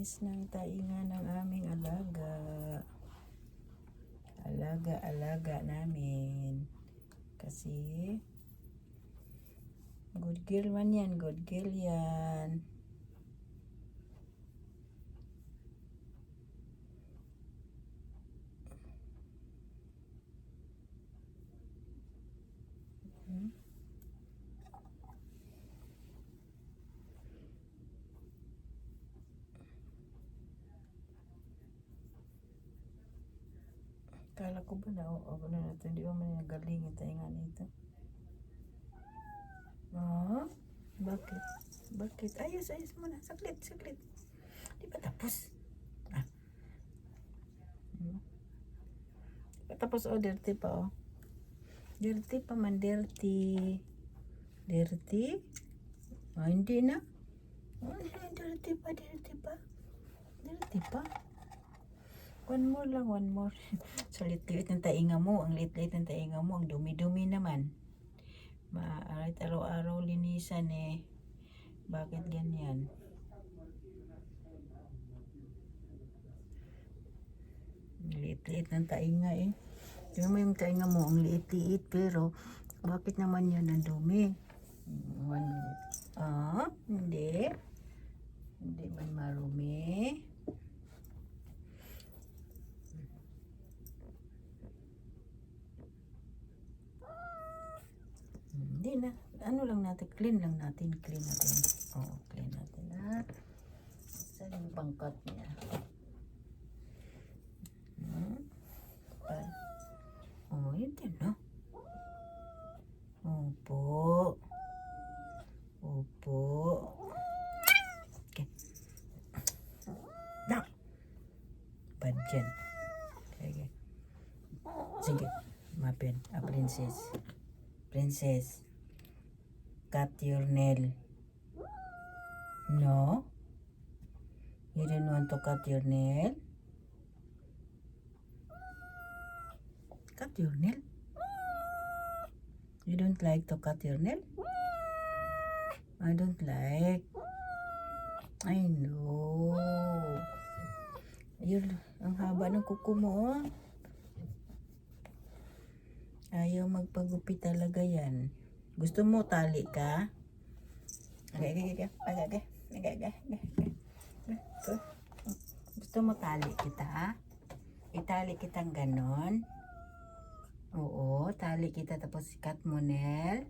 Linis ng tainga ng aming alaga. Alaga namin. Kasi good girl man yan, good girl yan. Kala ko ba na na natin, di ba man nagaling yung tainga nito? Oh, bakit? Bakit? Ayos muna. Saklit. Di ba tapos? Ah. Di ba tapos? Oh, dirty pa oh. Dirty pa man, dirty. Dirty? Oh, hindi na. Oh, dirty pa. Dirty pa. One more lang, one more. So, lit-lit ng tainga mo. Ang lit-lit ng tainga mo. Ang dumi-dumi naman. Maarit araw-araw linisan eh. Bakit ganyan? Liit-liit ng tainga eh. Tingnan mo yung tainga mo, ang liit-liit, pero bakit naman yan ang dumi? 1 minute. Ah, hindi. Hindi man marumi. Hindi na. Ano lang natin, clean natin. Oh, clean natin ha. Saan yung pangkat niya? Oh, yun din, no? Opo. Okay. Now. Bad dyan. Sige. Mapin. Princess. Cut your nail. No? You didn't want to cut your nail? Cut your nail? You don't like to cut your nail? I don't like. I know. Ang haba ng kuko mo. Oh. Ayaw magpagupit talaga yan. Gusto mo tali ka? Okay. Gusto mo tali kita? Itali kitang ganon? Oo, tali kita tapos cut mo nail.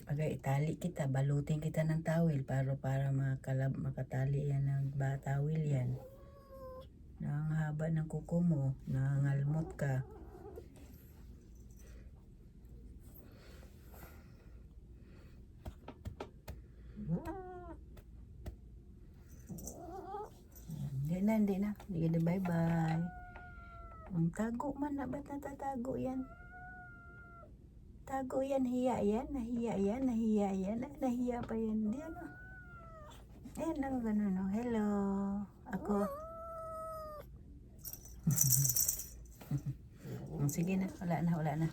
Okay, itali kita, balutin kita ng tawil para makatali yan ng tawil yan. Ang haba ng kuko mo, nangangalmot ka. Hindi na. Bye-bye. Ang tago man na, ba't natatago yan? Tago yan, nahiya pa yan. Hindi ano. Ayan lang, ganun. No? Hello. Ako. Sige na, wala na.